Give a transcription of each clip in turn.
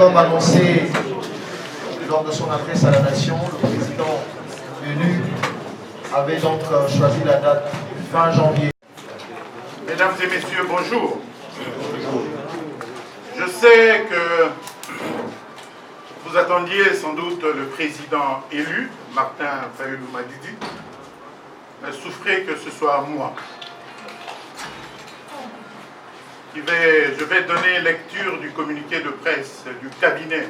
comme annoncé lors de son adresse à la nation, le président élu avait donc choisi la date 20 janvier. Mesdames et messieurs, bonjour. Je sais que vous attendiez sans doute le président élu, Martin Fayulu Madidi. Souffrez que ce soit moi. Je vais donner lecture du communiqué de presse du cabinet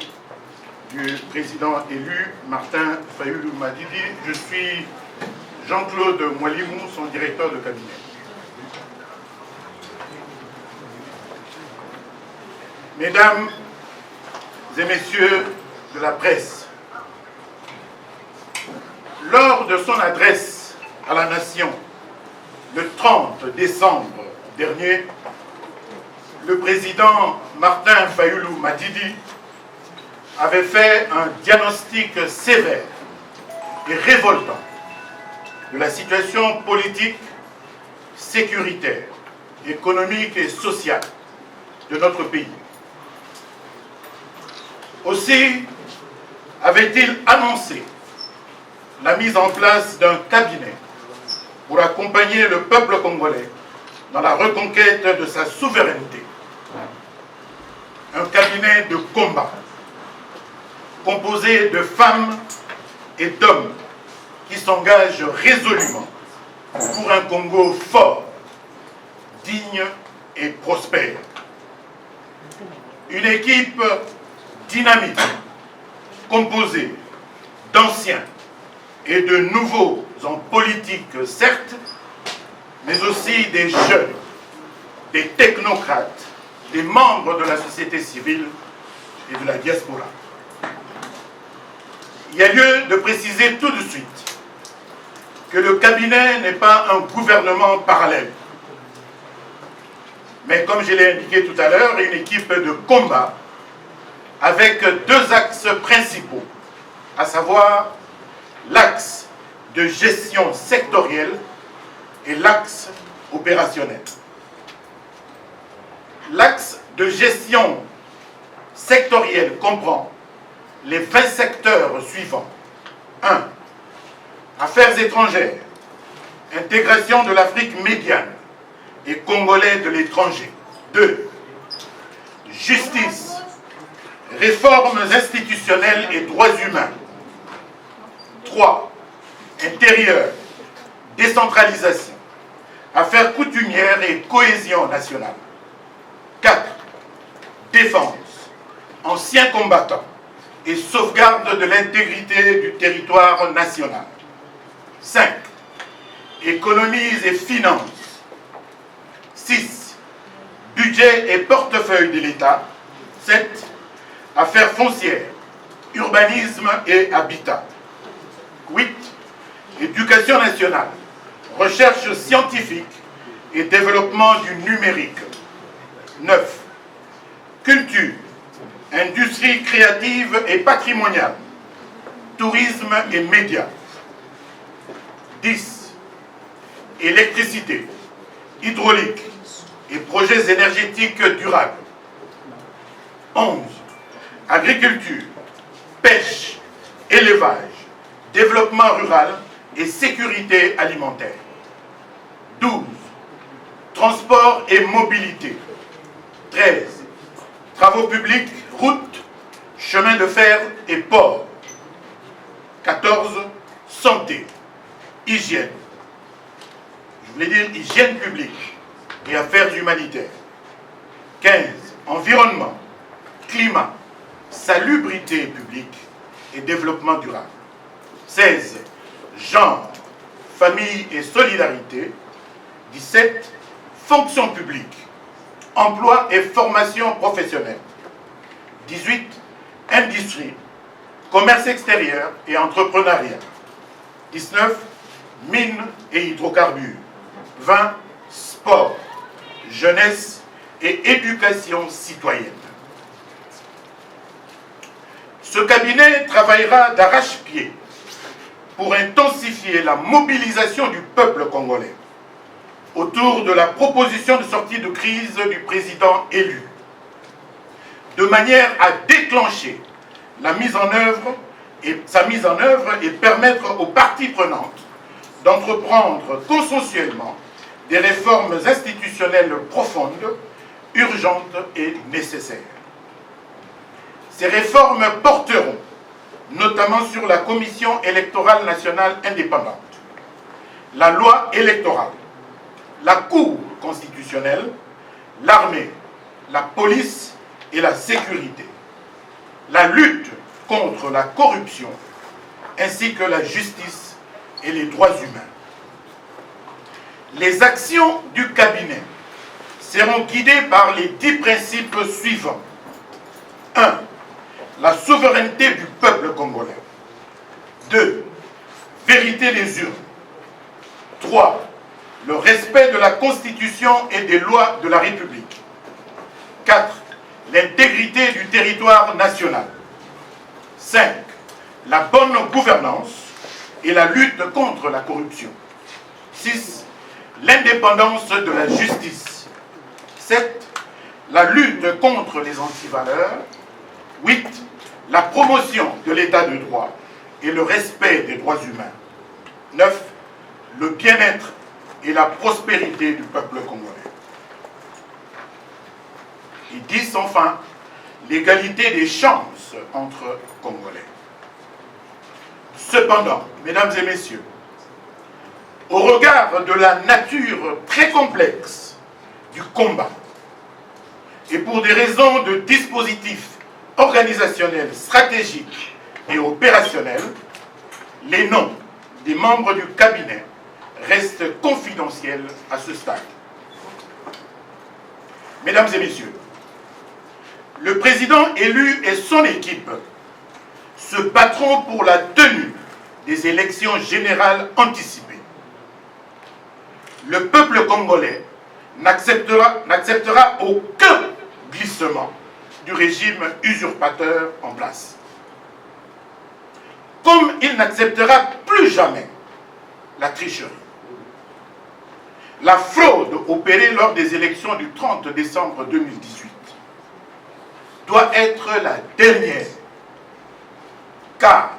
du président élu, Martin Fayulu Madidi. Je suis Jean-Claude Moualimou, son directeur de cabinet. Mesdames et messieurs de la presse, lors de son adresse à la nation le 30 décembre dernier, le président Martin Fayulu Madidi avait fait un diagnostic sévère et révoltant de la situation politique, sécuritaire, économique et sociale de notre pays. Aussi avait-il annoncé la mise en place d'un cabinet pour accompagner le peuple congolais dans la reconquête de sa souveraineté. Un cabinet de combat composé de femmes et d'hommes qui s'engagent résolument pour un Congo fort, digne et prospère. Une équipe dynamique, composée d'anciens et de nouveaux en politique, certes, mais aussi des jeunes, des technocrates, des membres de la société civile et de la diaspora. Il y a lieu de préciser tout de suite que le cabinet n'est pas un gouvernement parallèle, mais comme je l'ai indiqué tout à l'heure, une équipe de combat avec deux axes principaux, à savoir l'axe de gestion sectorielle et l'axe opérationnel. L'axe de gestion sectorielle comprend les 20 secteurs suivants. 1. Affaires étrangères, intégration de l'Afrique médiane et congolais de l'étranger. 2. Justice, réformes institutionnelles et droits humains. 3. Intérieur, décentralisation, affaires coutumières et cohésion nationale. 4. Défense, anciens combattants et sauvegarde de l'intégrité du territoire national. 5. Économies et finances. 6. Budget et portefeuille de l'État. 7. Affaires foncières, urbanisme et habitat. 8. Éducation nationale, recherche scientifique et développement du numérique. 9. Culture, industrie créative et patrimoniale, tourisme et médias. 10. Électricité, hydraulique et projets énergétiques durables. 11. Agriculture, pêche, élevage, développement rural et sécurité alimentaire. 12. Transport et mobilité. 13. Travaux publics, routes, chemins de fer et ports. 14. Santé, hygiène. Je voulais dire hygiène publique et affaires humanitaires. 15. Environnement, climat, salubrité publique et développement durable. 16. Genre, famille et solidarité. 17. Fonction publique, emploi et formation professionnelle. 18. Industrie, commerce extérieur et entrepreneuriat. 19. Mines et hydrocarbures. 20. Sport, jeunesse et éducation citoyenne. Ce cabinet travaillera d'arrache-pied pour intensifier la mobilisation du peuple congolais autour de la proposition de sortie de crise du président élu, de manière à déclencher sa mise en œuvre et permettre aux parties prenantes d'entreprendre consensuellement des réformes institutionnelles profondes, urgentes et nécessaires. Ces réformes porteront notamment sur la Commission électorale nationale indépendante, la loi électorale, la Cour constitutionnelle, l'armée, la police et la sécurité, la lutte contre la corruption, ainsi que la justice et les droits humains. Les actions du cabinet seront guidées par les 10 principes suivants. 1. La souveraineté du peuple congolais. 2. Vérité des urnes. 3. Le respect de la Constitution et des lois de la République. 4. L'intégrité du territoire national. 5. La bonne gouvernance et la lutte contre la corruption. 6. L'indépendance de la justice. 7. La lutte contre les antivaleurs. 8. La promotion de l'état de droit et le respect des droits humains. 9. Le bien-être et la prospérité du peuple congolais. Et 10. Enfin, l'égalité des chances entre Congolais. Cependant, mesdames et messieurs, au regard de la nature très complexe du combat et pour des raisons de dispositifs organisationnels, stratégiques et opérationnels, les noms des membres du cabinet restent confidentiels à ce stade. Mesdames et messieurs, le président élu et son équipe se battront pour la tenue des élections générales anticipées. Le peuple congolais n'acceptera aucun glissement du régime usurpateur en place. Comme il n'acceptera plus jamais la tricherie. La fraude opérée lors des élections du 30 décembre 2018 doit être la dernière, car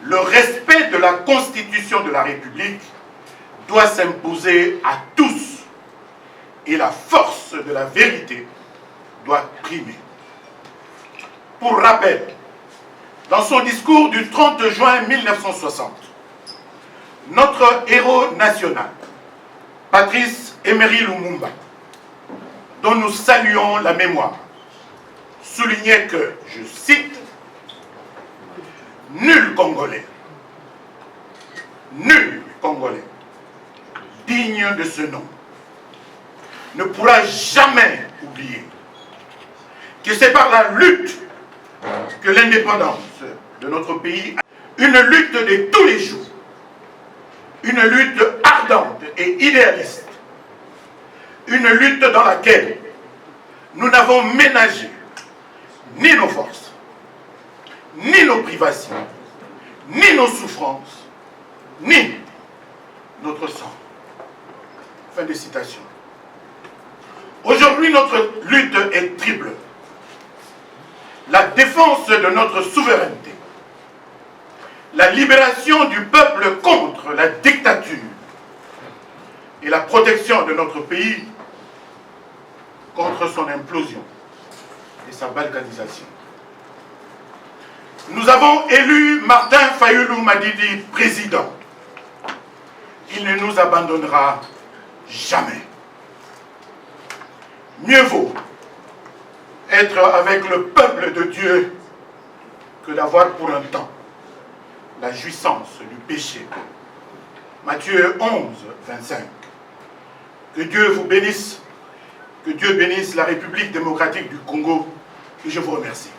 le respect de la Constitution de la République doit s'imposer à tous et la force de la vérité doit primer. Pour rappel, dans son discours du 30 juin 1960, notre héros national, Patrice Emery Lumumba, dont nous saluons la mémoire, soulignait que, je cite, « Nul Congolais digne de ce nom ne pourra jamais oublier que c'est par la lutte que l'indépendance de notre pays, une lutte de tous les jours, une lutte ardente et idéaliste, une lutte dans laquelle nous n'avons ménagé ni nos forces, ni nos privations, ni nos souffrances, ni notre sang. » Fin de citation. Aujourd'hui, notre lutte est triple. La défense de notre souveraineté, la libération du peuple contre la dictature et la protection de notre pays contre son implosion et sa balkanisation. Nous avons élu Martin Fayulu Madidi président. Il ne nous abandonnera jamais. Mieux vaut être avec le peuple de Dieu que d'avoir pour un temps la jouissance du péché. Matthieu 11, 25. Que Dieu vous bénisse, que Dieu bénisse la République démocratique du Congo, et je vous remercie.